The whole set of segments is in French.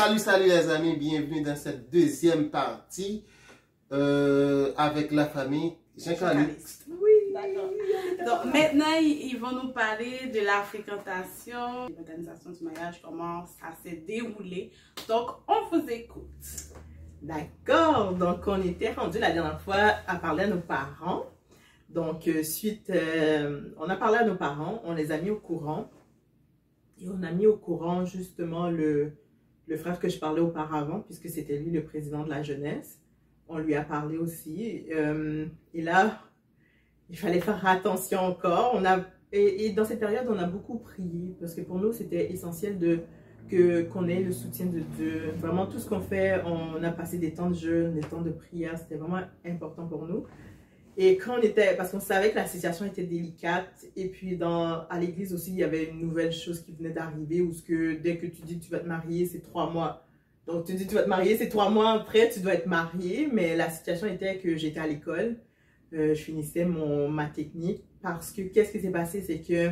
Salut, salut les amis, bienvenue dans cette deuxième partie avec la famille Jean-Calixte. Oui, d'accord. Donc maintenant, ils vont nous parler de la fréquentation, de l'organisation du mariage, comment ça s'est déroulé. Donc, on vous écoute. D'accord, donc on était rendu la dernière fois à parler à nos parents. Donc, on a parlé à nos parents, on les a mis au courant. Et on a mis au courant justement le frère que je parlais auparavant, puisque c'était lui le président de la jeunesse. On lui a parlé aussi. Et là, il fallait faire attention encore. Et dans cette période, on a beaucoup prié, parce que pour nous, c'était essentiel qu'on ait le soutien de Dieu. Vraiment, tout ce qu'on fait, on a passé des temps de jeûne, des temps de prière. C'était vraiment important pour nous. Et quand parce qu'on savait que la situation était délicate, et puis à l'église aussi, il y avait une nouvelle chose qui venait d'arriver, où dès que tu dis que tu vas te marier, c'est 3 mois. Donc tu dis que tu vas te marier, c'est 3 mois après, tu dois être marié, mais la situation était que j'étais à l'école, je finissais ma technique, parce que qu'est-ce qui s'est passé, c'est que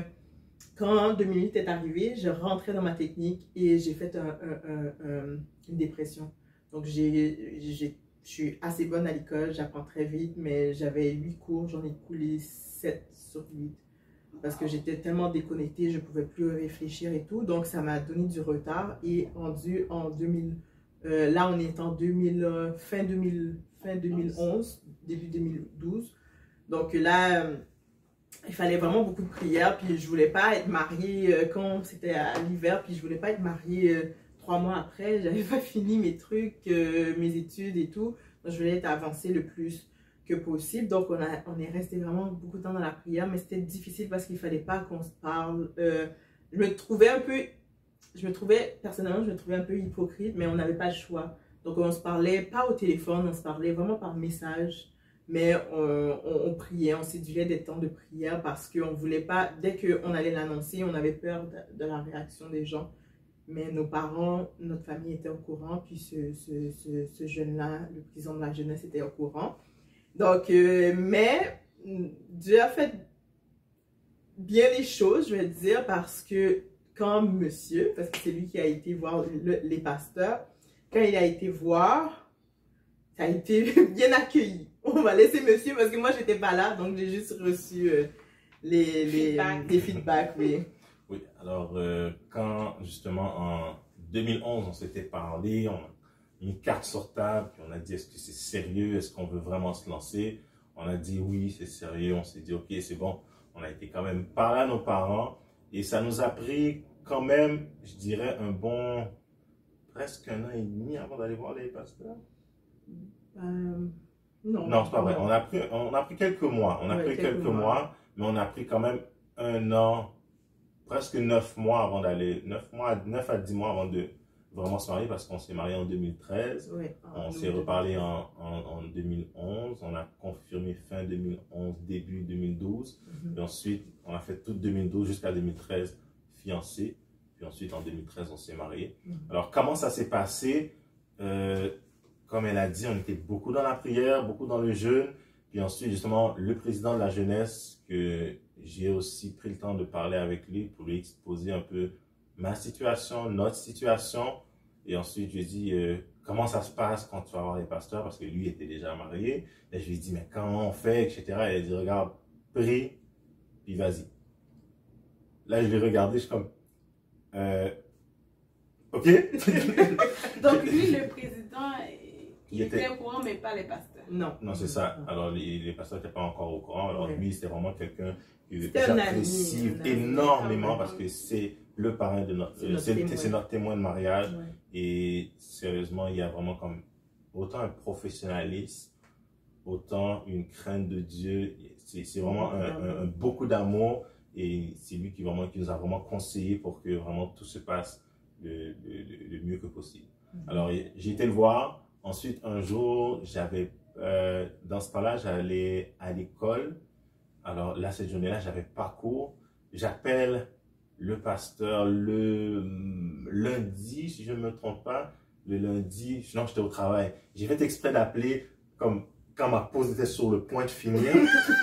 quand 2008 est arrivé, je rentrais dans ma technique et j'ai fait une dépression. Donc je suis assez bonne à l'école, j'apprends très vite, mais j'avais 8 cours, j'en ai coulé 7 sur 8. Parce que j'étais tellement déconnectée, je ne pouvais plus réfléchir et tout. Donc, ça m'a donné du retard. Et rendu en 2000, là, on est en fin 2011, début 2012. Donc là, il fallait vraiment beaucoup de prières. Puis, je ne voulais pas être mariée quand c'était à l'hiver. Puis, je ne voulais pas être mariée 3 mois après. Je n'avais pas fini mes trucs, mes études et tout. Donc, je voulais être avancée le plus que possible. Donc, on est resté vraiment beaucoup de temps dans la prière, mais c'était difficile parce qu'il ne fallait pas qu'on se parle. Personnellement, je me trouvais un peu hypocrite, mais on n'avait pas le choix. Donc, on ne se parlait pas au téléphone, on se parlait vraiment par message, mais on priait, on séduisait des temps de prière parce qu'on ne voulait pas, dès qu'on allait l'annoncer, on avait peur de la réaction des gens. Mais nos parents, notre famille était au courant, puis ce jeune-là, le président de la jeunesse, était au courant. Donc, mais Dieu a fait bien les choses, je vais dire, parce que quand monsieur, parce que c'est lui qui a été voir les pasteurs, quand il a été voir, ça a été bien accueilli. On va laisser monsieur, parce que moi, je n'étais pas là, donc j'ai juste reçu des feedbacks. Oui, oui, alors, quand justement en 2011, on s'était parlé, on a mis une carte sur table, puis on a dit est-ce que c'est sérieux, est-ce qu'on veut vraiment se lancer? On a dit oui, c'est sérieux, on s'est dit ok, c'est bon. On a été quand même parler à nos parents et ça nous a pris quand même, je dirais, presque 1 an et demi avant d'aller voir les pasteurs. Non, c'est pas vrai. On a pris quelques mois. On a pris quelques mois, mais on a pris quand même 1 an, presque 9 mois avant d'aller, 9 à 10 mois avant de vraiment se marier, parce qu'on s'est marié en 2013. Oui, on s'est reparlé en 2011. On a confirmé fin 2011, début 2012. Et ensuite, on a fait tout 2012 jusqu'à 2013 fiancés. Puis ensuite, en 2013, on s'est marié. Alors, comment ça s'est passé? Comme elle a dit, on était beaucoup dans la prière, beaucoup dans le jeûne. Puis ensuite, justement, le président de la jeunesse, que j'ai aussi pris le temps de parler avec lui pour lui exposer un peu ma situation, notre situation. Et ensuite, je lui ai dit, comment ça se passe quand tu vas voir les pasteurs? Parce que lui était déjà marié. Et je lui ai dit, mais comment on fait, etc. Et elle a dit, regarde, prie, puis vas-y. Là, je l'ai regardé, je suis comme, ok. Donc, lui, le président, il était au courant, mais pas les pasteurs. Non, c'est ça. Alors, les pasteurs n'étaient pas encore au courant. Alors, lui, c'était vraiment quelqu'un que j'apprécie énormément parce que c'est le parrain de c'est notre témoin de mariage. Ouais. Et sérieusement, il y a vraiment comme autant un professionnalisme, autant une crainte de Dieu. C'est vraiment beaucoup d'amour. Et c'est lui qui nous a vraiment conseillé pour que vraiment tout se passe le mieux que possible. Alors, j'ai été le voir. Ensuite, un jour, dans ce temps-là, j'allais à l'école. Alors là, cette journée-là, j'avais pas cours. J'appelle le pasteur le lundi, si je ne me trompe pas. Le lundi, non, j'étais au travail. J'ai fait exprès d'appeler comme quand ma pause était sur le point de finir,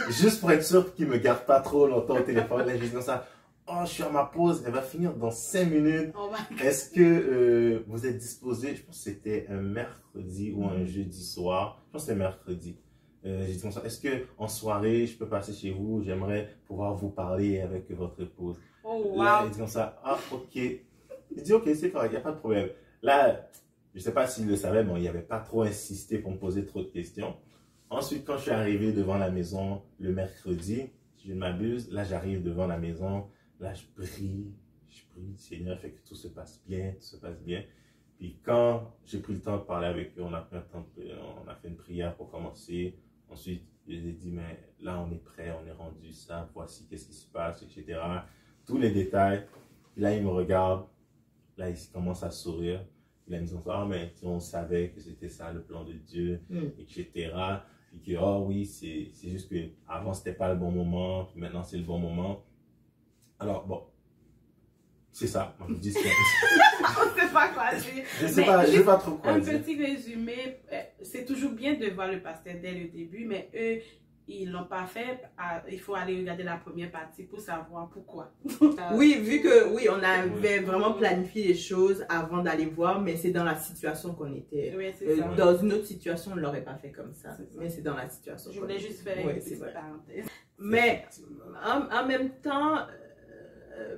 juste pour être sûr qu'il ne me garde pas trop longtemps au téléphone. Là, j'ai dit comme ça, oh, je suis à ma pause, elle va finir dans 5 minutes. Oh my God. Est-ce que vous êtes disposé? Je pense que c'était un mercredi ou un jeudi soir. Je pense que c'était mercredi. J'ai dit comme ça, est-ce que en soirée, je peux passer chez vous? J'aimerais pouvoir vous parler avec votre épouse. Oh, Là, wow. il dit comme ça, ah, ok. Il dit, ok, c'est correct, il n'y a pas de problème. Là, je ne sais pas s'il le savait, mais il n'avait pas trop insisté pour me poser trop de questions. Ensuite, quand je suis arrivé devant la maison le mercredi, si je ne m'abuse, là, j'arrive devant la maison, là, je prie, Seigneur, fait que tout se passe bien, tout se passe bien. Puis quand j'ai pris le temps de parler avec eux, on a pris un temps, on a fait une prière pour commencer. Ensuite, je lui ai dit, mais là, on est prêt, on est rendu ça, voici qu'est-ce qui se passe, etc. Tous les détails. Puis là, il me regarde, là, il commence à sourire. Puis là, il me dit, ah, mais on savait que c'était ça le plan de Dieu, etc. Puis que, oh oui, c'est juste que avant c'était pas le bon moment, puis maintenant c'est le bon moment. Alors, bon, c'est ça. Moi, je dis On ne sait pas quoi dire. Je sais pas trop quoi Un dire. petit résumé, c'est toujours bien de voir le pasteur dès le début, mais eux, ils l'ont pas fait. Il faut aller regarder la première partie pour savoir pourquoi. Oui, vu que oui, on avait vraiment planifié les choses avant d'aller voir, mais c'est dans la situation qu'on était. Oui, c'est ça. Dans une autre situation, on ne l'aurait pas fait comme ça. C'est ça. Mais c'est dans la situation. Je voulais juste faire Oui, une c'est petite vrai. parenthèse. Mais en même temps,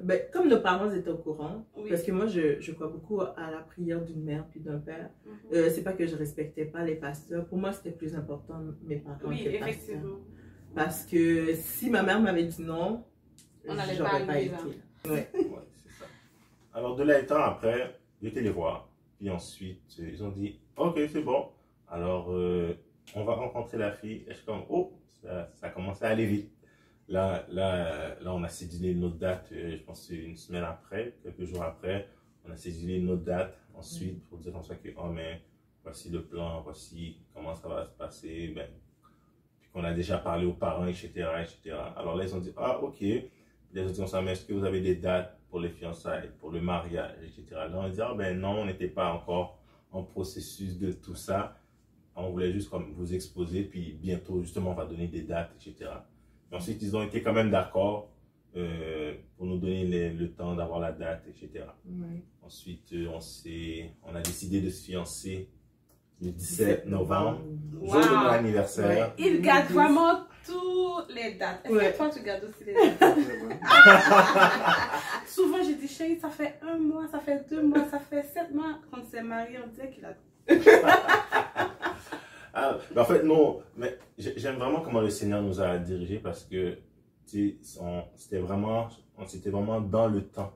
ben, comme nos parents étaient au courant, Oui. parce que moi je crois beaucoup à la prière d'une mère puis d'un père. C'est pas que je respectais pas les pasteurs. Pour moi, c'était plus important mes parents Oui, que les pasteurs. effectivement. Parce que si ma mère m'avait dit non, On n'allait j'aurais pas pas arriver été. là. Ouais. Ouais, c'est ça. Alors, de là étant, après, j'ai été les voir. Puis ensuite, ils ont dit, ok, c'est bon. Alors, on va rencontrer la fille. Et je suis comme, oh, ça a commencé à aller vite. Là, on a cédulé notre date, je pense que c'est une semaine après, quelques jours après, on a cédulé notre date ensuite pour dire comme ça que, oh, mais voici le plan, voici comment ça va se passer, ben, puis qu'on a déjà parlé aux parents, etc., etc. Alors là, ils ont dit, ah, ok. Puis là, ils ont dit comme ça, mais est-ce que vous avez des dates pour les fiançailles, pour le mariage, etc. Là, on a dit, ah, ben non, on n'était pas encore en processus de tout ça. On voulait juste comme vous exposer, puis bientôt, justement, on va donner des dates, etc. Ensuite, ils ont été quand même d'accord pour nous donner le temps d'avoir la date, etc. Ouais. Ensuite, on a décidé de se fiancer le 17 novembre, Wow. jour de mon anniversaire. Ils gardent vraiment toutes les dates. Est-ce Ouais. que toi, tu gardes aussi les dates? Souvent, j'ai dit, chérie, ça fait 1 mois, ça fait 2 mois, ça fait 7 mois. Quand on s'est mariés, on disait qu'il a... Ah, mais en fait, non, mais j'aime vraiment comment le Seigneur nous a dirigés parce que c'était vraiment dans le temps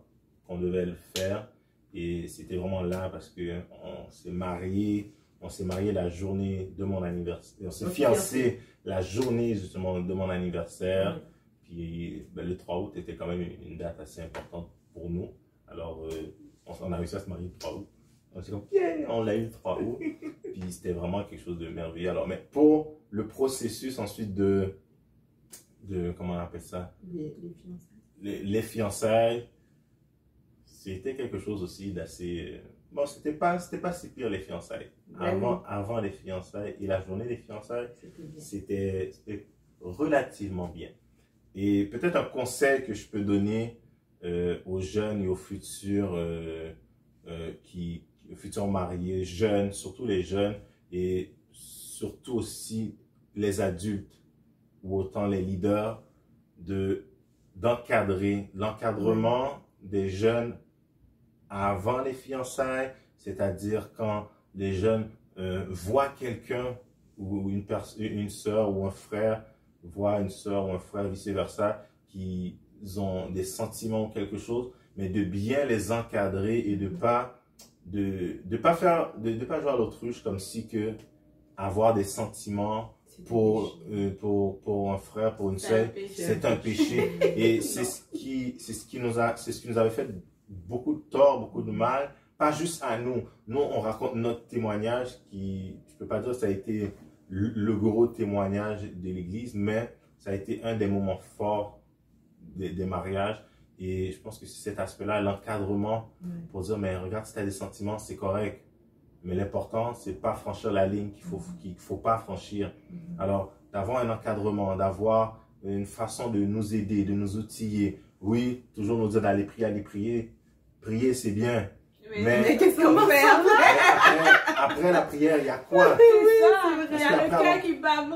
qu'on devait le faire et c'était vraiment là parce que on s'est marié la journée de mon anniversaire, on s'est fiancé la journée justement de mon anniversaire, puis ben, le 3 août était quand même une date assez importante pour nous, alors on a réussi à se marier le 3 août. On s'est comme, yeah, on l'a eu le 3 août. Puis c'était vraiment quelque chose de merveilleux. Alors, mais pour le processus ensuite de comment on appelle ça? Les fiançailles. Les fiançailles, c'était quelque chose aussi d'assez... Bon, c'était pas si pire les fiançailles. Avant les fiançailles et la journée des fiançailles, c'était relativement bien. Et peut-être un conseil que je peux donner aux jeunes et aux futurs futurs mariés, jeunes, surtout les jeunes et surtout aussi les adultes ou autant les leaders, d'encadrer l'encadrement des jeunes avant les fiançailles, c'est-à-dire quand les jeunes voient quelqu'un ou une sœur ou un frère voit une sœur ou un frère, vice-versa, qui ont des sentiments ou quelque chose, mais de bien les encadrer et de pas jouer à l'autruche comme si que avoir des sentiments pour un frère, pour une sœur, c'est un péché. Et c'est ce qui nous avait fait beaucoup de tort, beaucoup de mal, pas juste à nous. Nous, on raconte notre témoignage qui, je peux pas dire que ça a été le gros témoignage de l'Église, mais ça a été un des moments forts des mariages. Et je pense que c'est cet aspect-là, l'encadrement, pour dire, mais regarde, si tu as des sentiments, c'est correct. Mais l'important, c'est pas franchir la ligne qu'il faut pas franchir. Alors, d'avoir un encadrement, d'avoir une façon de nous aider, de nous outiller oui, toujours nous dire d'aller prier, aller prier. Prier, c'est bien. Mais qu'est-ce qu'on fait après la prière, il y a quoi? C'est ça, il y Parce a le qu'après, cœur qui parle.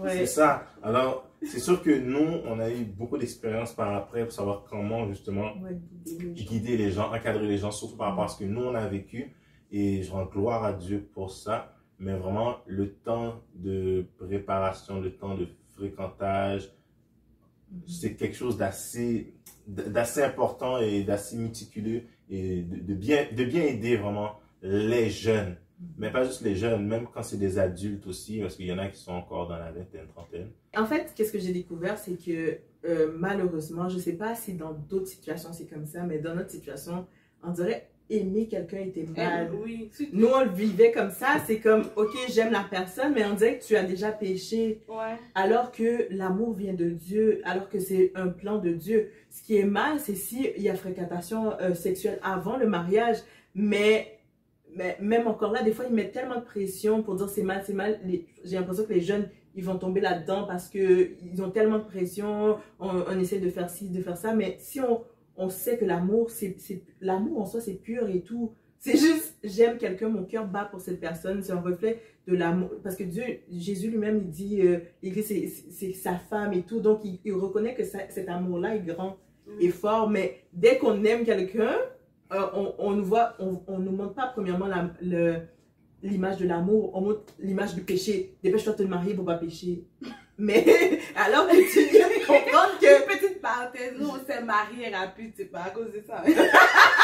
C'est ça. Alors, c'est sûr que nous, on a eu beaucoup d'expérience par après pour savoir comment, justement, guider les gens, encadrer les gens, surtout par rapport à ce que nous, on a vécu. Et je rends gloire à Dieu pour ça. Mais vraiment, le temps de préparation, le temps de fréquentage, c'est quelque chose d'assez important et d'assez méticuleux et de bien aider vraiment les jeunes. Mais pas juste les jeunes, même quand c'est des adultes aussi, parce qu'il y en a qui sont encore dans la vingtaine, trentaine. En fait, qu'est-ce que j'ai découvert, c'est que malheureusement, je ne sais pas si dans d'autres situations c'est comme ça, mais dans notre situation, on dirait aimer quelqu'un était mal. Oui. Nous, on le vivait comme ça, c'est comme, ok, j'aime la personne, mais on dirait que tu as déjà péché. Ouais. Alors que l'amour vient de Dieu, alors que c'est un plan de Dieu. Ce qui est mal, c'est s'il y a fréquentation sexuelle avant le mariage, mais même encore là, des fois, ils mettent tellement de pression pour dire c'est mal, c'est mal. J'ai l'impression que les jeunes, ils vont tomber là-dedans parce qu'ils ont tellement de pression, on essaie de faire ci, de faire ça, mais si on sait que l'amour, l'amour en soi, c'est pur et tout. C'est juste, j'aime quelqu'un, mon cœur bat pour cette personne, c'est un reflet de l'amour. Parce que Jésus lui-même, il dit, l'Église, c'est sa femme et tout, donc il reconnaît que cet amour-là est grand et fort, mais dès qu'on aime quelqu'un, on nous montre pas premièrement l'image de l'amour, on montre l'image du péché. Dépêche-toi de te marier pour pas pécher. Mais alors que tu viens de comprendre que... Petite parenthèse, nous on s'est mariés rapide, c'est pas à cause de ça.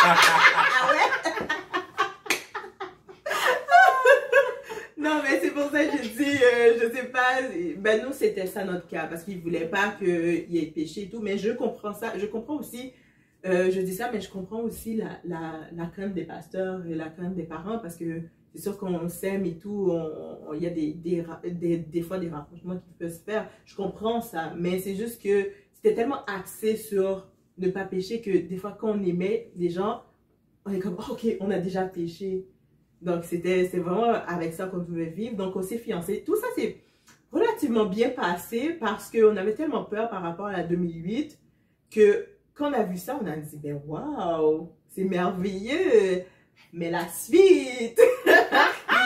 Ah ouais? Non, mais c'est pour ça que je dis, je sais pas, ben nous c'était ça notre cas, parce qu'ils voulaient pas qu'il y ait péché et tout, mais je comprends ça, je comprends aussi, je dis ça, mais je comprends aussi la crainte des pasteurs et la crainte des parents, parce que c'est sûr qu'on s'aime et tout, il y a des fois des rapprochements qui peuvent se faire, je comprends ça, mais c'est juste que c'était tellement axé sur ne pas pécher que des fois quand on aimait des gens, on est comme, oh, ok, on a déjà péché. Donc c'était vraiment avec ça qu'on pouvait vivre, donc on s'est fiancés. Tout ça c'est relativement bien passé parce qu'on avait tellement peur par rapport à la 2008 que quand on a vu ça, on a dit, ben waouh, c'est merveilleux. Mais la suite, il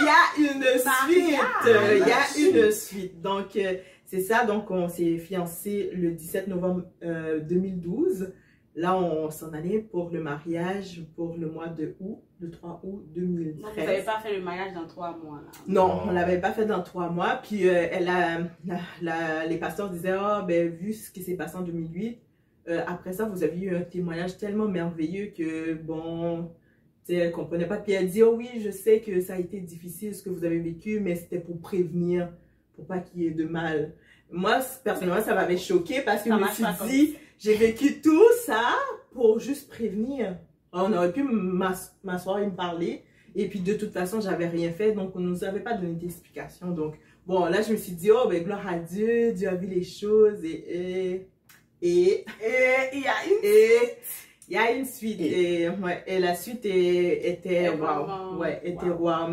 y a une suite, donc c'est ça, donc on s'est fiancés le 17 novembre 2012, là on s'en allait pour le mariage pour le mois de août, le 3 août 2013. Donc vous n'avez pas fait le mariage dans 3 mois là? Non, on ne l'avait pas fait dans 3 mois, puis les pasteurs disaient, oh, ben vu ce qui s'est passé en 2008, après ça vous avez eu un témoignage tellement merveilleux que bon... elle ne comprenait pas. Puis elle dit, oh oui, je sais que ça a été difficile ce que vous avez vécu, mais c'était pour prévenir, pour pas qu'il y ait de mal. Moi, personnellement, ça m'avait choqué parce que je me suis dit, j'ai vécu tout ça pour juste prévenir. On aurait pu m'asseoir et me parler. Et puis de toute façon, j'avais rien fait, donc on ne nous avait pas donné d'explication. Donc bon, là, je me suis dit, oh ben gloire à Dieu, Dieu a vu les choses et il y a une suite et la suite était wow. Ouais, était wow.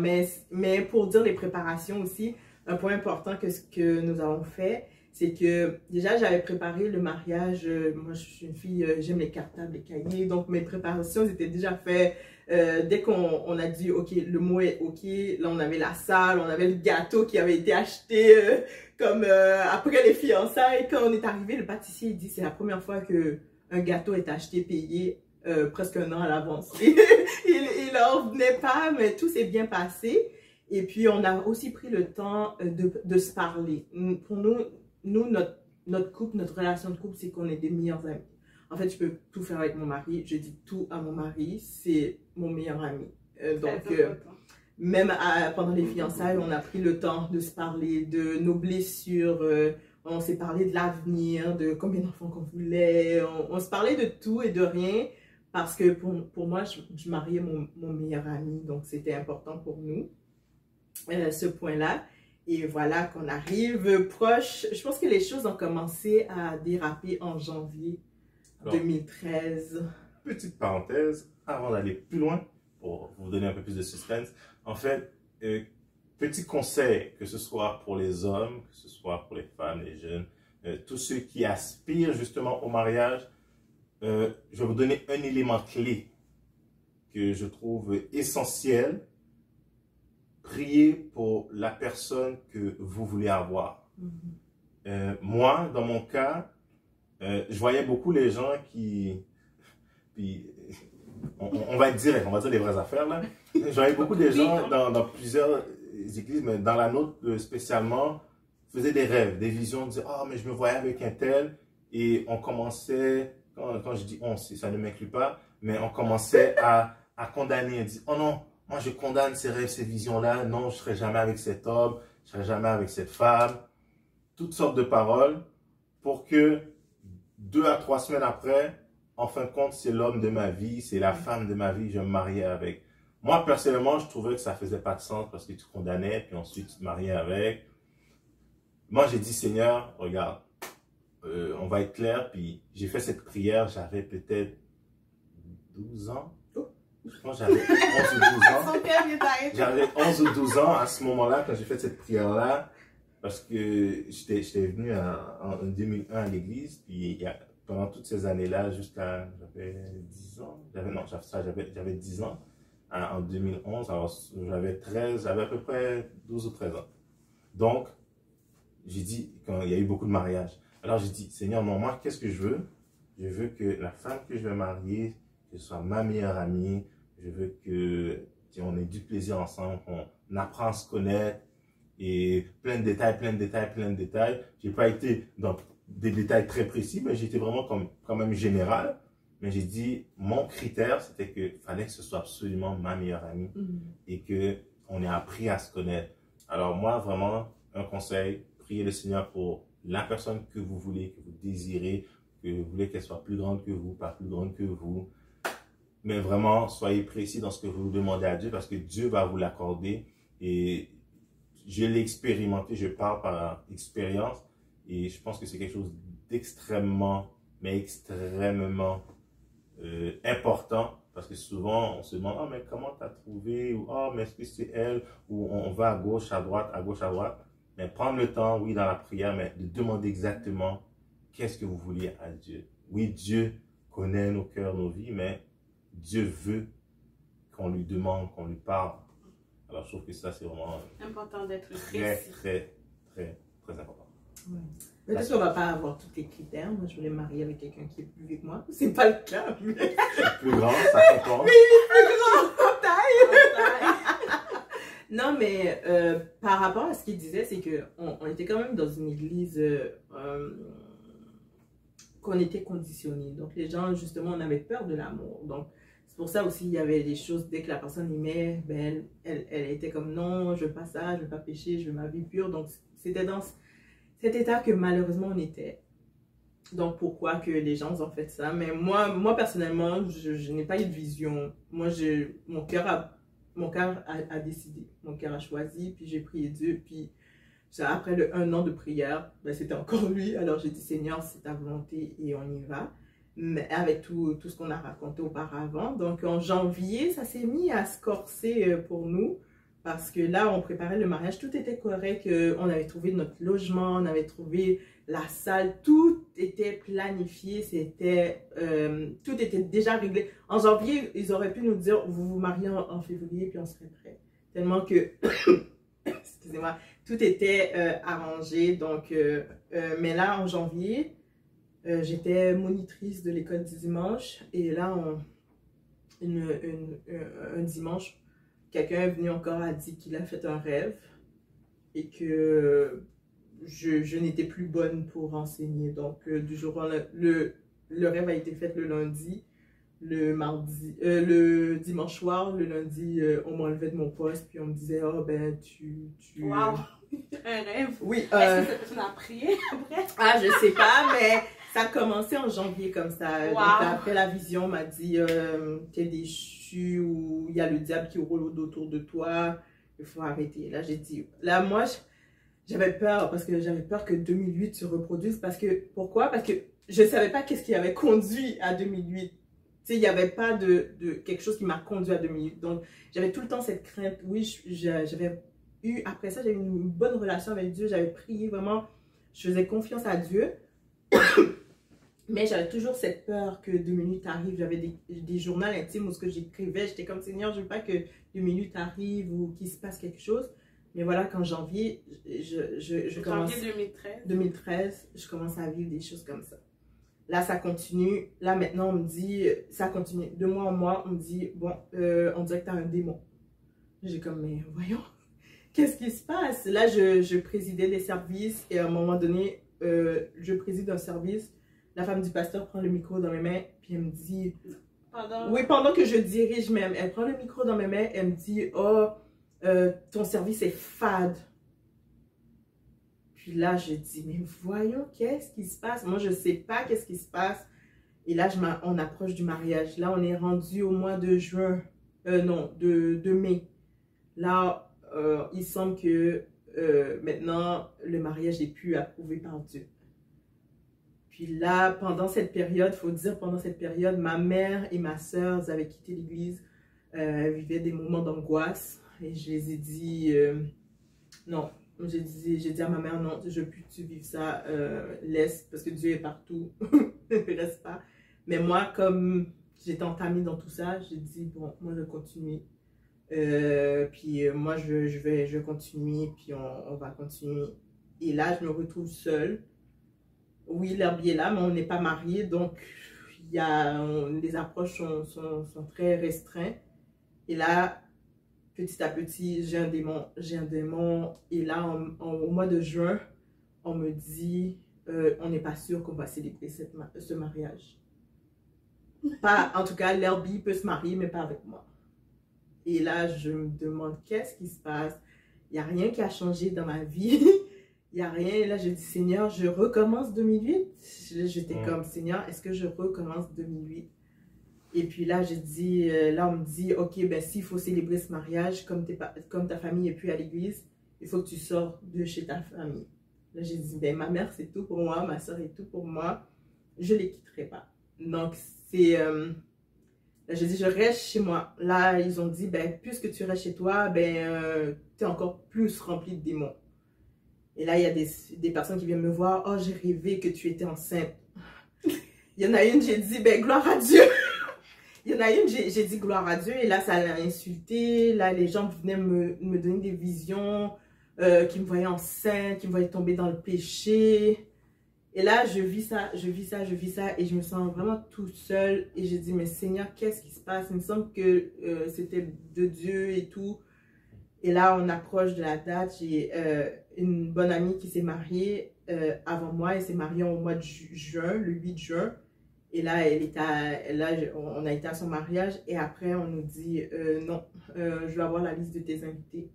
Mais pour dire les préparations aussi, un point important que ce que nous avons fait, c'est que déjà j'avais préparé le mariage. Moi je suis une fille, j'aime les cartables, les cahiers, donc mes préparations étaient déjà faites. Dès qu'on a dit ok, le mot est ok, là on avait la salle, on avait le gâteau qui avait été acheté comme après les fiançailles. Quand on est arrivé, le pâtissier il dit c'est la première fois que un gâteau est acheté, payé presque 1 an à l'avance. Il en venait pas, mais tout s'est bien passé. Et puis, on a aussi pris le temps de se parler. Pour nous notre couple, notre relation de couple, c'est qu'on est des meilleurs amis. En fait, je peux tout faire avec mon mari. Je dis tout à mon mari. C'est mon meilleur ami. Même pendant les fiançailles, on a pris le temps de se parler de nos blessures. On s'est parlé de l'avenir, de combien d'enfants qu'on voulait. On se parlait de tout et de rien parce que pour moi, je mariais mon meilleur ami. Donc, c'était important pour nous, ce point-là. Et voilà qu'on arrive proche. Je pense que les choses ont commencé à déraper en janvier 2013. Petite parenthèse, avant d'aller plus loin, pour vous donner un peu plus de suspense. En fait, petit conseil, que ce soit pour les hommes, que ce soit pour les femmes, les jeunes, tous ceux qui aspirent justement au mariage, je vais vous donner un élément clé que je trouve essentiel. Priez pour la personne que vous voulez avoir. Moi, dans mon cas, je voyais beaucoup les gens qui... Puis, on va être direct, on va dire les vraies affaires là. Je voyais beaucoup des gens dans plusieurs églises, mais dans la nôtre spécialement, faisaient des rêves, des visions, disaient « Ah, mais je me voyais avec un tel. » Et on commençait, quand je dis on, ça ne m'inclut pas, mais on commençait à condamner, à dire « Oh non, moi je condamne ces rêves, ces visions-là. Non, je ne serai jamais avec cet homme, je ne serai jamais avec cette femme. » Toutes sortes de paroles pour que 2 à 3 semaines après, en fin de compte, c'est l'homme de ma vie, c'est la femme de ma vie, je me mariais avec. Moi, personnellement, je trouvais que ça ne faisait pas de sens parce que tu condamnais, puis ensuite tu te mariais avec. Moi, j'ai dit, Seigneur, regarde, on va être clair, puis j'ai fait cette prière, j'avais peut-être 12 ans. Je pense que j'avais 11 ou 12 ans. J'avais 11 ou 12 ans à ce moment-là, quand j'ai fait cette prière-là, parce que j'étais venu en 2001 à l'église, puis pendant toutes ces années-là, jusqu'à, j'avais 10 ans, j'avais 10 ans en 2011, alors j'avais à peu près 12 ou 13 ans. Donc, j'ai dit, quand il y a eu beaucoup de mariages, alors j'ai dit, Seigneur, non, moi, qu'est-ce que je veux? Je veux que la femme que je vais marier, que ce soit ma meilleure amie, je veux qu'on ait du plaisir ensemble, qu'on apprend à se connaître, et plein de détails, plein de détails, plein de détails. J'ai pas été dans des détails très précis, mais j'étais vraiment quand même général. Mais j'ai dit, mon critère, c'était qu'il fallait que ce soit absolument ma meilleure amie et qu'on ait appris à se connaître. Alors moi, vraiment, un conseil, priez le Seigneur pour la personne que vous voulez, que vous désirez, que vous voulez qu'elle soit plus grande que vous, pas plus grande que vous. Mais vraiment, soyez précis dans ce que vous demandez à Dieu parce que Dieu va vous l'accorder. Et je l'ai expérimenté, je parle par expérience et je pense que c'est quelque chose d'extrêmement, mais extrêmement important parce que souvent on se demande « Ah, mais comment tu as trouvé ?» ou « Ah, mais est-ce que c'est elle ?» ou on va à gauche, à droite, à gauche, à droite. Mais prendre le temps, oui, dans la prière, mais de demander exactement qu'est-ce que vous vouliez à Dieu. Oui, Dieu connaît nos cœurs, nos vies, mais Dieu veut qu'on lui demande, qu'on lui parle. Alors, je trouve que ça, c'est vraiment important d'être très important. Ouais. Peut-être qu'on ne va pas avoir tous les critères. Moi, je voulais me marier avec quelqu'un qui est plus vieux que moi. C'est pas le cas. Mais... plus grand, ça comprend. Oui, plus grand en taille. Non, mais par rapport à ce qu'il disait, c'est qu'on était quand même dans une église qu'on était conditionné. Donc, les gens, justement, on avait peur de l'amour. Donc, c'est pour ça aussi, il y avait des choses, dès que la personne aimait, ben, elle était comme non, je veux pas ça, je veux pas pécher, je veux ma vie pure. Donc, c'était dans cet état que malheureusement on était. Donc, pourquoi que les gens ont fait ça? Mais moi personnellement, je n'ai pas eu de vision. Moi, mon cœur a décidé, mon cœur a choisi, puis j'ai prié Dieu, puis après le 1 an de prière, ben, c'était encore lui. Alors, j'ai dit, Seigneur, c'est ta volonté et on y va. Mais avec tout ce qu'on a raconté auparavant. Donc, en janvier, ça s'est mis à se corser pour nous. Parce que là, on préparait le mariage, tout était correct. On avait trouvé notre logement, on avait trouvé la salle. Tout était planifié, tout était déjà réglé. En janvier, ils auraient pu nous dire, vous vous mariez en février, puis on serait prêt. Tellement que, excusez-moi, tout était arrangé. Donc, mais là, en janvier... j'étais monitrice de l'école du dimanche et là, un dimanche, quelqu'un est venu encore, a dit qu'il a fait un rêve et que je n'étais plus bonne pour enseigner. Donc, du jour au lendemain, le rêve a été fait le lundi, le dimanche soir, le lundi, on m'enlevait de mon poste puis on me disait « Oh, ben, Wow! Un rêve! Oui. Est-ce que cette personne a prié après? Ah, je sais pas, mais... Ça a commencé en janvier comme ça. Wow. Donc, après la vision, on m'a dit t'es déchu ou il y a le diable qui roule autour de toi. Il faut arrêter. Là, j'ai dit... Là, moi, j'avais peur parce que j'avais peur que 2008 se reproduise. Pourquoi? Parce que je ne savais pas qu'est-ce qui avait conduit à 2008. Tu sais, il n'y avait pas de quelque chose qui m'a conduit à 2008. Donc, j'avais tout le temps cette crainte. Oui, j'avais eu... Après ça, j'avais une bonne relation avec Dieu. J'avais prié vraiment. Je faisais confiance à Dieu. Mais j'avais toujours cette peur que 2 minutes arrivent. J'avais des journaux intimes où ce que j'écrivais, j'étais comme Seigneur, je ne veux pas que 2 minutes arrivent ou qu'il se passe quelque chose. Mais voilà, qu'en janvier, je commence... Janvier 2013. 2013, je commence à vivre des choses comme ça. Là, ça continue. Là, maintenant, on me dit, ça continue. De mois en mois, on me dit, bon, on dirait que tu as un démon. J'ai comme, mais voyons, qu'est-ce qui se passe? Là, je présidais des services et à un moment donné, je préside un service. La femme du pasteur prend le micro dans mes mains, puis elle me dit... Oui, pendant que je dirige même, elle prend le micro dans mes mains, elle me dit, oh, ton service est fade. Puis là, je dis, mais voyons, qu'est-ce qui se passe? Moi, je ne sais pas qu'est-ce qui se passe. Et là, on approche du mariage. Là, on est rendu au mois de juin, non, de mai. Là, il semble que maintenant, le mariage n'est plus approuvé par Dieu. Puis là, pendant cette période, il faut dire, pendant cette période, ma mère et ma soeur avaient quitté l'église, vivaient des moments d'angoisse. Et je les ai dit, non, j'ai dit à ma mère, non, je ne veux plus que tu vives ça, laisse, parce que Dieu est partout, ne reste pas. Mais moi, comme j'étais entamée dans tout ça, j'ai dit, bon, moi je vais continuer. Puis moi, je vais continuer, puis on va continuer. Et là, je me retrouve seule. Oui, l'herbe est là, mais on n'est pas mariés, donc les approches sont très restreintes. Et là, petit à petit, j'ai un démon. Et là, au mois de juin, on me dit, on n'est pas sûr qu'on va célébrer ce mariage. Pas, en tout cas, l'Herbie peut se marier, mais pas avec moi. Et là, je me demande, qu'est-ce qui se passe? Il n'y a rien qui a changé dans ma vie. Il n'y a rien. Et là, je dis, Seigneur, je recommence 2008. J'étais comme, Seigneur, est-ce que je recommence 2008? Et puis là, je dis, là, on me dit, ok, ben s'il faut célébrer ce mariage, comme ta famille n'est plus à l'église, il faut que tu sors de chez ta famille. Là, j'ai dit, ben ma mère, c'est tout pour moi, ma soeur est tout pour moi. Je ne les quitterai pas. Donc, c'est... là, j'ai dit, je reste chez moi. Là, ils ont dit, ben puisque tu restes chez toi, ben tu es encore plus rempli de démons. Et là, il y a des personnes qui viennent me voir. Oh, j'ai rêvé que tu étais enceinte. Il y en a une, j'ai dit, ben gloire à Dieu. Il y en a une, j'ai dit gloire à Dieu. Et là, ça l'a insulté. Là, les gens venaient me donner des visions, qui me voyaient enceinte, qui me voyaient tomber dans le péché. Et là, je vis ça. Et je me sens vraiment toute seule. Et je dis, mais Seigneur, qu'est-ce qui se passe? Il me semble que c'était de Dieu et tout. Et là, on approche de la date. J'ai une bonne amie qui s'est mariée avant moi. Elle s'est mariée au mois de juin, le 8 juin. Et là, on a été à son mariage. Et après, on nous dit, non, je veux avoir la liste de tes invités.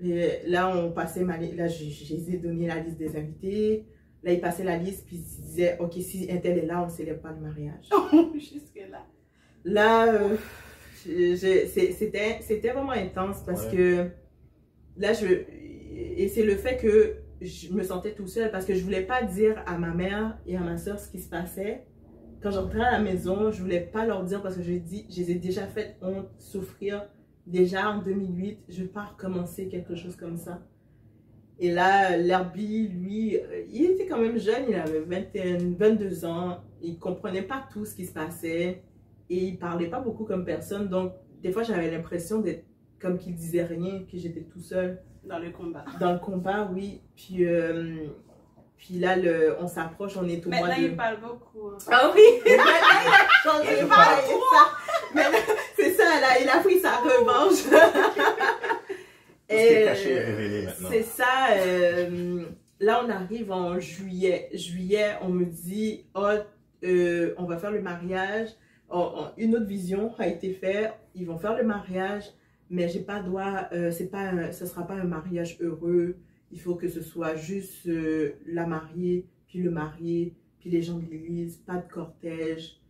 Et là, on passait là, je les ai donné la liste des invités. Là, ils passaient la liste, puis ils disaient, ok, si un tel est là, on ne célèbre pas le mariage. Jusque-là. Là, c'était vraiment intense parce que là, et c'est le fait que je me sentais tout seul parce que je ne voulais pas dire à ma mère et à ma soeur ce qui se passait. Quand j'entrais à la maison, je ne voulais pas leur dire parce que je les ai déjà fait honte, souffrir. Déjà en 2008, je ne veux pas recommencer quelque chose comme ça. Et là, l'Herbie, lui, il était quand même jeune, il avait 22 ans. Il ne comprenait pas tout ce qui se passait. Et il ne parlait pas beaucoup comme personne. Donc, des fois, j'avais l'impression d'être comme qu'il ne disait rien, que j'étais tout seul. Dans le combat. Dans le combat, oui. Puis là, on s'approche, on est au mois de... Maintenant, il parle beaucoup. Hein. Ah oui! Maintenant, il a changé. Il parle trop! C'est ça, là, il a pris sa revanche. C'est caché et révélé maintenant. C'est ça. Là, on arrive en juillet. Juillet, on me dit, oh, on va faire le mariage. Une autre vision a été faite. Ils vont faire le mariage, mais j'ai pas droit. Ce sera pas un mariage heureux. Il faut que ce soit juste la mariée, puis le marié, puis les gens de l'église, pas de cortège.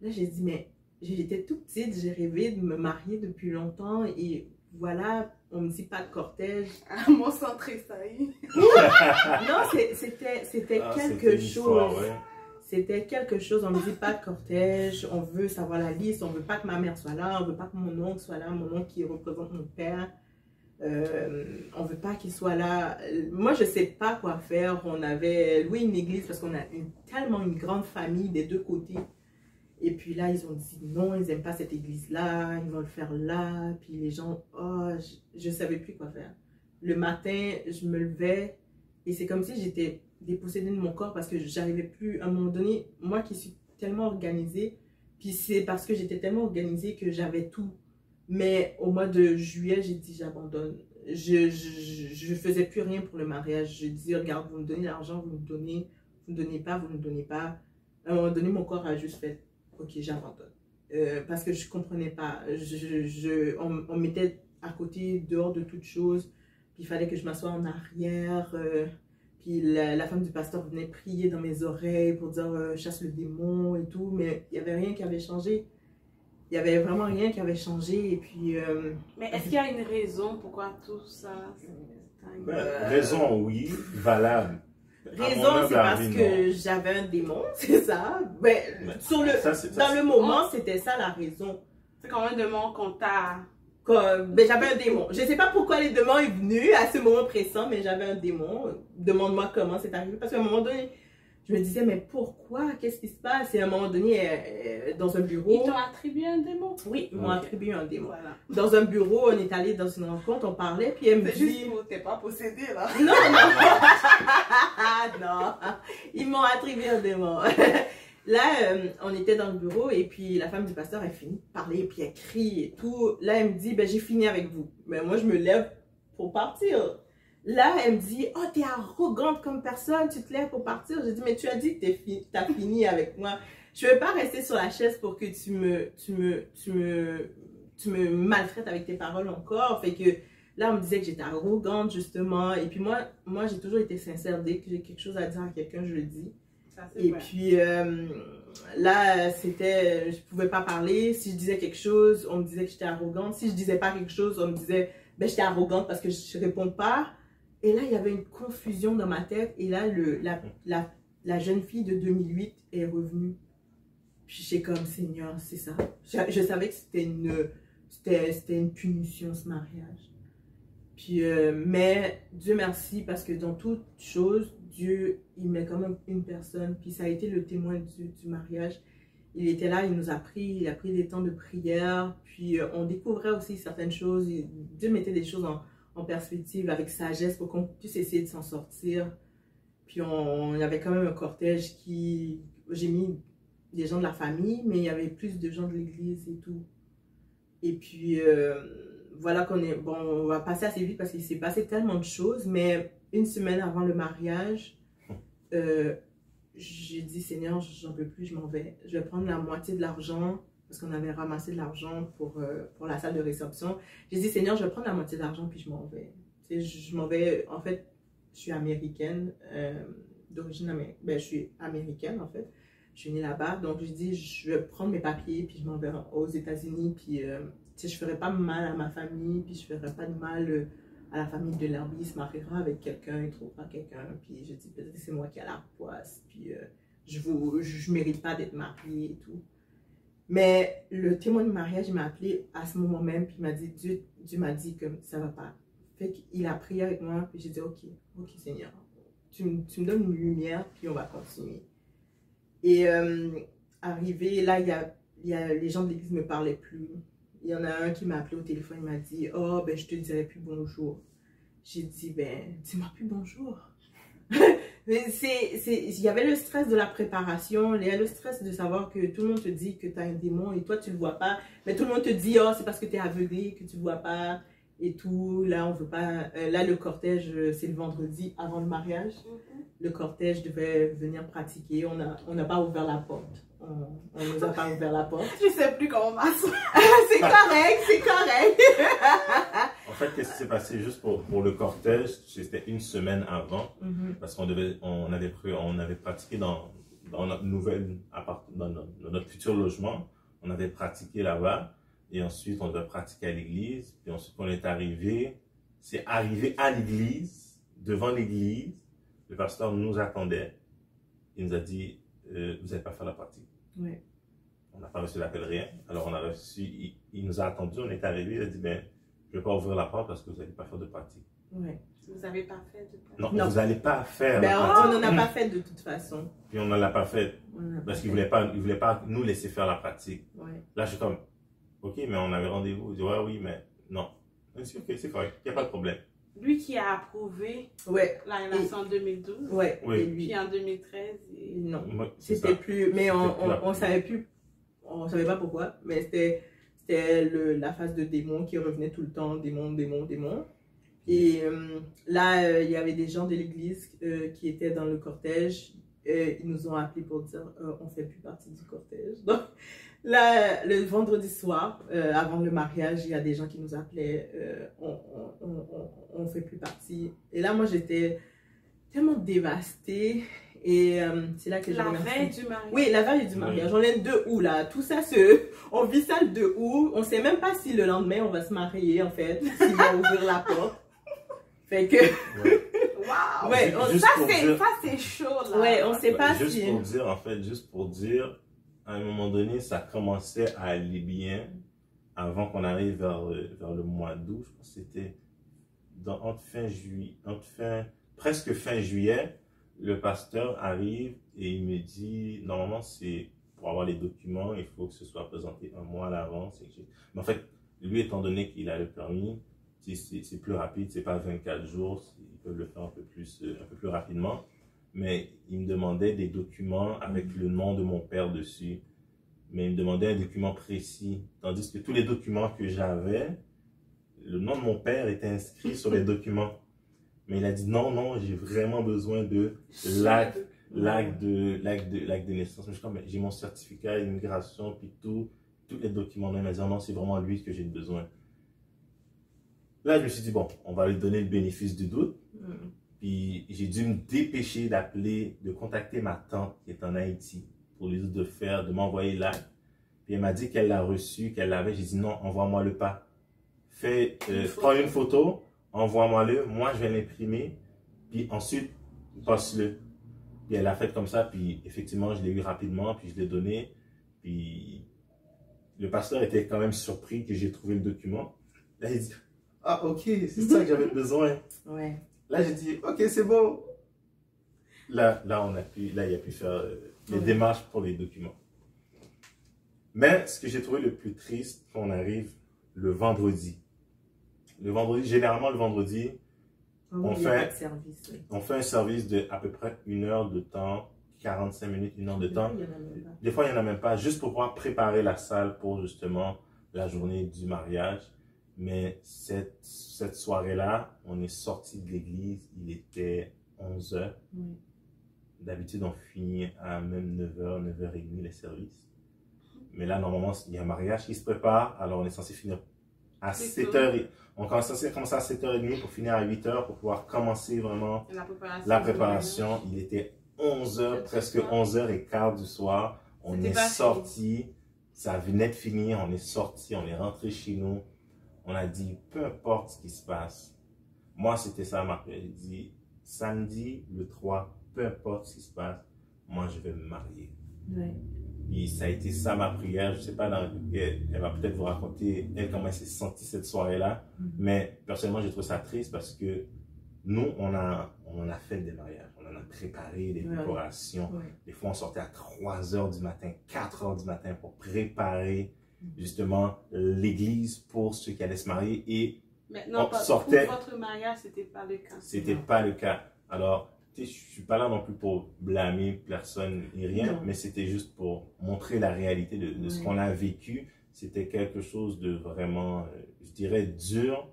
Là, j'ai dit, mais j'étais toute petite, j'ai rêvé de me marier depuis longtemps et voilà, on me dit pas de cortège. Ah, mon sang tressaillit. Non, c'était quelque chose. Ouais. C'était quelque chose, on me dit pas de cortège, on veut savoir la liste, on veut pas que ma mère soit là, on veut pas que mon oncle soit là, mon oncle qui représente mon père. On veut pas qu'il soit là. Moi, je sais pas quoi faire. On avait loué une église parce qu'on a tellement une grande famille des deux côtés. Et puis là, ils ont dit non, ils n'aiment pas cette église-là, ils vont le faire là. Puis les gens, oh, je ne savais plus quoi faire. Le matin, je me levais et c'est comme si j'étais dépossédée de mon corps parce que j'arrivais plus. À un moment donné, moi qui suis tellement organisée, puis c'est parce que j'étais tellement organisée que j'avais tout. Mais au mois de juillet, j'ai dit j'abandonne. Je faisais plus rien pour le mariage. Je dis regarde, vous me donnez l'argent, vous me donnez pas, vous me donnez pas. À un moment donné, mon corps a juste fait ok, j'abandonne. Parce que je comprenais pas. On me mettait à côté, dehors de toute chose. Puis il fallait que je m'assoie en arrière. Puis la femme du pasteur venait prier dans mes oreilles pour dire chasse le démon et tout. Mais il n'y avait rien qui avait changé. Il n'y avait vraiment rien qui avait changé. Et puis. Mais est-ce qu'il y a une raison pourquoi tout ça? Raison, oui, valable. Raison, c'est parce que j'avais un démon, c'est ça. Ben, dans le moment, c'était ça la raison. C'est quand un démon qu'on t'a... Ben, j'avais un démon. Je ne sais pas pourquoi le démon est venu à ce moment pressant, mais j'avais un démon. Demande-moi comment c'est arrivé. Parce qu'à un moment donné, je me disais, mais pourquoi? Qu'est-ce qui se passe? Et à un moment donné, dans un bureau... Ils t'ont attribué un démon? Oui, ils m'ont attribué un démon. Voilà. Dans un bureau, on est allé dans une rencontre, on parlait, puis elle me dit... C'est juste que t'es pas possédé, là. Non, non. Ils m'ont attribué un démon. Là, on était dans le bureau, et puis la femme du pasteur, elle finit de parler, et puis elle crie et tout. Là, elle me dit, ben, j'ai fini avec vous. Mais moi, je me lève pour partir. Là, elle me dit, oh, t'es arrogante comme personne, tu te lèves pour partir. J'ai dit, mais tu as dit que t'as fini avec moi. Je ne veux pas rester sur la chaise pour que tu me maltraites avec tes paroles encore. Fait que là, on me disait que j'étais arrogante, justement. Et puis moi j'ai toujours été sincère. Dès que j'ai quelque chose à dire à quelqu'un, je le dis. Ça, et vrai. puis là, je pouvais pas parler. Si je disais quelque chose, on me disait que j'étais arrogante. Si je disais pas quelque chose, on me disait, ben, j'étais arrogante parce que je réponds pas. Et là, il y avait une confusion dans ma tête. Et là, la jeune fille de 2008 est revenue. Puis j'étais comme, Seigneur, c'est ça. Je savais que c'était une punition, ce mariage. Puis, mais Dieu merci, parce que dans toute chose, Dieu, il met quand même une personne. Puis ça a été le témoin du mariage. Il était là, il nous a pris, il a pris des temps de prière. Puis on découvrait aussi certaines choses. Dieu mettait des choses en perspective avec sagesse pour qu'on puisse essayer de s'en sortir. Puis on avait quand même un cortège qui... J'ai mis des gens de la famille, mais il y avait plus de gens de l'église et tout. Et puis voilà qu'on est... Bon, on va passer assez vite parce qu'il s'est passé tellement de choses, mais une semaine avant le mariage, j'ai dit, Seigneur, j'en peux plus, je m'en vais. Je vais prendre la moitié de l'argent, parce qu'on avait ramassé de l'argent pour la salle de réception. J'ai dit, Seigneur, je vais prendre la moitié de l'argent, puis je m'en vais. Tu sais, je m'en vais, en fait, je suis américaine, d'origine américaine. Ben, je suis américaine, en fait. Je suis née là-bas, donc je dis, je vais prendre mes papiers, puis je m'en vais aux États-Unis, puis tu sais, je ne ferai pas mal à ma famille, puis je ne ferai pas de mal à la famille de l'Herbie. Il se mariera avec quelqu'un, il trouvera quelqu'un, puis je dis, peut-être que c'est moi qui ai la poisse, puis je ne mérite pas d'être mariée et tout. Mais le témoin de mariage, il m'a appelé à ce moment même, puis il m'a dit, Dieu m'a dit que ça ne va pas. Fait qu'il a prié avec moi, puis j'ai dit, ok Seigneur, tu me donnes une lumière, puis on va continuer. Et arrivé, là, il y a les gens de l'église ne me parlaient plus. Il y en a un qui m'a appelé au téléphone, il m'a dit, oh, ben, je te dirai plus bonjour. J'ai dit, ben, dis-moi plus bonjour. Il y avait le stress de la préparation, il y a le stress de savoir que tout le monde te dit que tu as un démon et toi, tu ne le vois pas. Mais tout le monde te dit, oh, c'est parce que tu es aveuglé, que tu ne le vois pas et tout. Là, on veut pas. Là, le cortège, c'est le vendredi avant le mariage. Le cortège devait venir pratiquer. On n'a pas ouvert la porte. On ne nous a pas ouvert la porte. Je sais plus comment m'asseoir. C'est correct, c'est correct. En fait, qu'est-ce qui s'est passé juste pour le cortège? C'était une semaine avant, parce qu'on avait pratiqué dans notre nouvelle dans notre futur logement. On avait pratiqué là-bas, et ensuite on devait pratiquer à l'église. Puis ensuite, on est arrivé, c'est arrivé à l'église, devant l'église. Le pasteur nous attendait. Il nous a dit, vous n'allez pas faire la pratique. Oui. On n'a pas reçu l'appel, rien. Alors on a reçu, il nous a attendu, on est arrivé, il a dit, ben, je ne vais pas ouvrir la porte parce que vous n'allez pas faire de pratique. Ouais. Vous n'avez pas fait de pratique? Non, vous n'allez pas faire Ben, la pratique. on n'en a pas fait de toute façon. Puis on ne l'a pas fait On n'en a parce pas qu'ils ne voulaient pas nous laisser faire la pratique. Ouais. Là, je suis comme, ok, mais on avait rendez-vous. Je dis, ouais, oui, mais non. Je dis, ok, c'est correct, il n'y a pas de problème. Lui qui a approuvé Ouais. la relation en 2012. Ouais. Oui. Et lui, Puis en 2013, non. Moi, c'est C'était ça. plus. Mais C'était plus la on savait plus. On savait pas pourquoi. Mais c'était la phase de démon qui revenait tout le temps. Démon, démon, démon. Et là, il y avait des gens de l'église qui étaient dans le cortège. Ils nous ont appelés pour dire on fait plus partie du cortège. Donc là, le vendredi soir, avant le mariage, il y a des gens qui nous appelaient on fait plus partie. Et là, moi, j'étais tellement dévastée. Et c'est là que je la remercie. veille du mariage. Oui, la veille du mariage. On est le 2 août là. Tout ça, on vit ça le 2 août. On sait même pas si le lendemain on va se marier en fait. S'il va ouvrir la porte. Fait que. Ouais. Waouh! Ouais, Juste Ça, pour c'est dire- chaud là. Ouais, on sait pas Juste si. pour dire, en fait, juste pour dire, à un moment donné, ça commençait à aller bien avant qu'on arrive vers le mois d'août. Je pense que c'était presque fin juillet. Le pasteur arrive et il me dit, normalement, c'est pour avoir les documents, il faut que ce soit présenté un mois à l'avance. Mais en fait, lui, étant donné qu'il a le permis, c'est plus rapide, c'est pas 24 jours, ils peuvent le faire un peu plus rapidement. Mais il me demandait des documents avec le nom de mon père dessus. Mais il me demandait un document précis. Tandis que tous les documents que j'avais, le nom de mon père était inscrit sur les documents. Mais il a dit non, j'ai vraiment besoin de l'acte de naissance. Mais je suis comme, j'ai mon certificat d'immigration, puis tous les documents. Il m'a dit non, c'est vraiment lui que j'ai besoin. Là, je me suis dit, bon, on va lui donner le bénéfice du doute. Puis j'ai dû me dépêcher de contacter ma tante qui est en Haïti pour lui dire de m'envoyer l'acte. Puis elle m'a dit qu'elle l'a reçu, qu'elle l'avait. J'ai dit non, envoie-moi-le pas. Prends une photo, envoie-moi-le. Moi, je vais l'imprimer. Puis ensuite, passe-le. Puis elle l'a fait comme ça. Puis effectivement, je l'ai eu rapidement. Puis je l'ai donné. Puis le pasteur était quand même surpris que j'ai trouvé le document. Là, il dit, ah, ok, c'est ça que j'avais besoin. Ouais. Là, j'ai dit, ok, c'est bon. Là, il a pu faire les démarches pour les documents. Mais ce que j'ai trouvé le plus triste, quand on arrive le vendredi. Généralement, le vendredi, on fait un service de à peu près 1 heure de temps, 45 minutes, 1 heure de temps. Des fois, il n'y en a même pas, juste pour pouvoir préparer la salle pour justement la journée du mariage. Mais cette soirée-là, on est sorti de l'église, il était 11 h. D'habitude, on finit à même 9 h, 9 h 30 les services. Mais là, normalement, il y a un mariage qui se prépare, alors on est censé finir à 7 h. On est censé commencer à 7 h 30 pour finir à 8 h pour pouvoir commencer vraiment la préparation. Il était 11 h, presque 11 h 15 du soir. On est sorti, ça venait de finir, on est sorti, on est rentré chez nous. On a dit, peu importe ce qui se passe. Moi, c'était ça ma prière. J'ai dit, samedi, le 3, peu importe ce qui se passe, moi, je vais me marier. Ouais. Et ça a été ça ma prière. Je ne sais pas, elle va peut-être vous raconter, elle, comment elle s'est sentie cette soirée-là. Mais personnellement, j'ai trouvé ça triste parce que nous, on a fait des mariages. On en a préparé des décorations. Des fois, on sortait à 3 h du matin, 4 h du matin pour préparer justement l'église pour ceux qui allaient se marier. Et maintenant, pour votre mariage, c'était pas le cas. C'était pas le cas. Alors, je suis pas là non plus pour blâmer personne et rien, mais c'était juste pour montrer la réalité de ce qu'on a vécu. C'était quelque chose de vraiment, je dirais, dur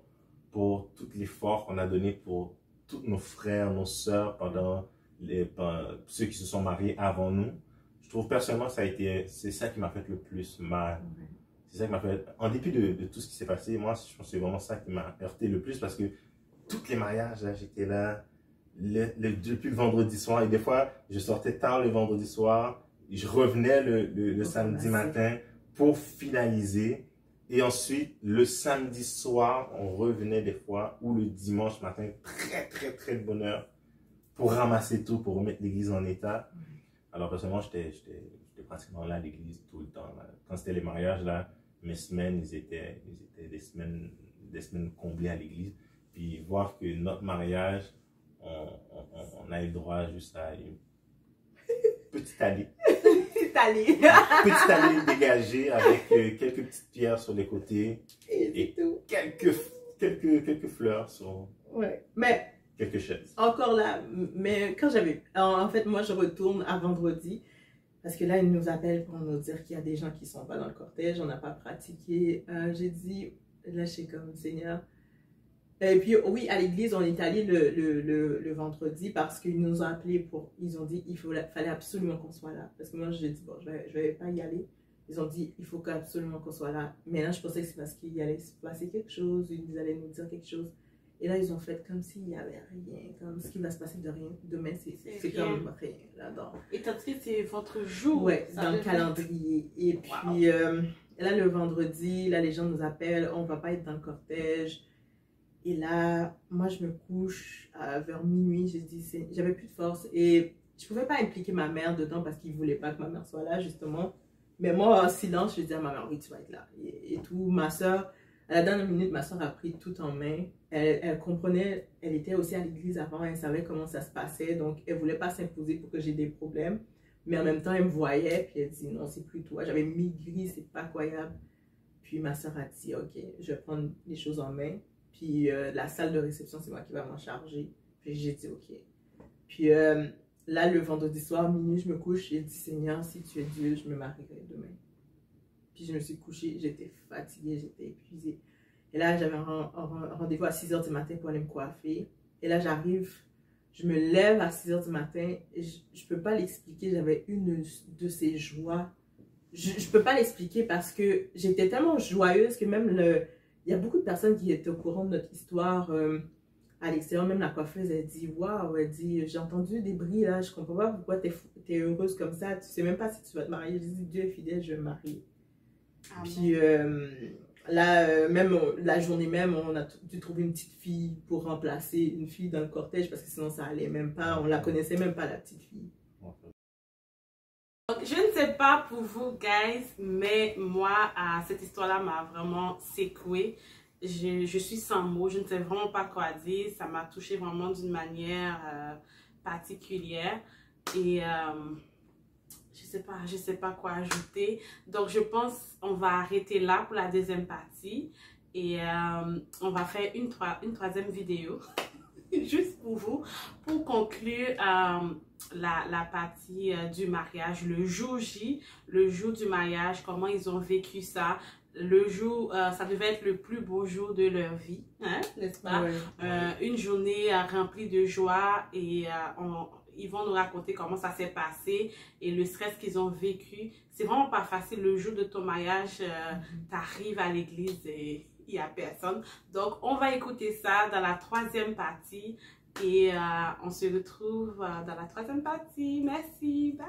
pour tout l'effort qu'on a donné pour tous nos frères, nos sœurs pendant ceux qui se sont mariés avant nous. Je trouve personnellement que c'est ça qui m'a fait le plus mal. C'est ça qui m'a fait, en dépit de tout ce qui s'est passé, moi, je pense que c'est vraiment ça qui m'a heurté le plus parce que tous les mariages, là, j'étais là depuis le vendredi soir et des fois, je sortais tard le vendredi soir, je revenais le samedi matin pour finaliser et ensuite, le samedi soir, on revenait des fois ou le dimanche matin, très de bonne heure pour ramasser tout, pour remettre l'église en état. Alors, personnellement, j'étais pratiquement là à l'église tout le temps. Là. Quand c'était les mariages, là, mes semaines, ils étaient des des semaines comblées à l'église. Puis voir que notre mariage, on a eu le droit juste à une petite allée. Petite allée. Petite allée dégagée avec quelques petites pierres sur les côtés. Et tout. Quelques fleurs sur Ouais. Mais quelques chaises. encore là, mais quand j'avais... En fait, moi, je retourne à vendredi. Parce que là, ils nous appellent pour nous dire qu'il y a des gens qui ne sont pas dans le cortège. On n'a pas pratiqué. J'ai dit, là, je suis comme Seigneur. Et puis, oui, à l'église, on est allé le vendredi parce qu'ils nous ont appelés pour... Ils ont dit qu'il fallait absolument qu'on soit là. Parce que moi, j'ai dit, bon, je vais pas y aller. Ils ont dit, il faut absolument qu'on soit là. Mais là, je pensais que c'est parce qu'il allait se passer quelque chose. Ils allaient nous dire quelque chose. Et là, ils ont fait comme s'il n'y avait rien. Comme ce qui va se passer de rien. Demain, c'est comme rien là-dedans. Et tandis que c'est votre jour. Oui, dans le calendrier. Et puis, là, le vendredi, là, les gens nous appellent. On ne va pas être dans le cortège. Et là, moi, je me couche vers minuit. J'ai dit, j'avais plus de force. Et je ne pouvais pas impliquer ma mère dedans parce qu'ils ne voulaient pas que ma mère soit là, justement. Mais moi, en silence, je dis à ma mère, oui, tu vas être là. Et tout. Ma soeur, à la dernière minute, ma soeur a pris tout en main. Elle comprenait, elle était aussi à l'église avant, elle savait comment ça se passait. Donc, elle ne voulait pas s'imposer pour que j'ai des problèmes. Mais en même temps, elle me voyait. Puis elle dit, non, c'est plus toi. J'avais maigri, c'est pas croyable. Puis ma soeur a dit, ok, je vais prendre les choses en main. Puis la salle de réception, c'est moi qui vais m'en charger. Puis j'ai dit, ok. Puis là, le vendredi soir, minuit, je me couche. J'ai dit, Seigneur, si tu es Dieu, je me marierai demain. Puis je me suis couchée, j'étais fatiguée, j'étais épuisée. Et là, j'avais un rendez-vous à 6 h du matin pour aller me coiffer. Et là, j'arrive, je me lève à 6 h du matin. Et je ne peux pas l'expliquer, j'avais une de ces joies. Je ne peux pas l'expliquer parce que j'étais tellement joyeuse que même il y a beaucoup de personnes qui étaient au courant de notre histoire à l'extérieur. Même la coiffeuse, elle dit, waouh, elle dit, j'ai entendu des bruits là, je ne comprends pas pourquoi tu es heureuse comme ça. Tu ne sais même pas si tu vas te marier. Je dis, Dieu est fidèle, je vais me marier. Amen. Puis là, même la journée même, on a dû trouver une petite fille pour remplacer une fille dans le cortège parce que sinon ça allait même pas. On la connaissait même pas, la petite fille. Donc, je ne sais pas pour vous, guys, mais moi, cette histoire-là m'a vraiment secouée. Je suis sans mots, je ne sais vraiment pas quoi dire. Ça m'a touchée vraiment d'une manière particulière. Et je sais pas quoi ajouter. Donc, je pense qu'on va arrêter là pour la deuxième partie. Et on va faire une troisième vidéo, juste pour vous, pour conclure la partie du mariage, le jour J, le jour du mariage, comment ils ont vécu ça. Le jour, ça devait être le plus beau jour de leur vie, hein, n'est-ce pas? Ouais. Une journée remplie de joie et ils vont nous raconter comment ça s'est passé et le stress qu'ils ont vécu. C'est vraiment pas facile. Le jour de ton mariage, t'arrives à l'église et il n'y a personne. Donc, on va écouter ça dans la troisième partie et on se retrouve dans la troisième partie. Merci, bye!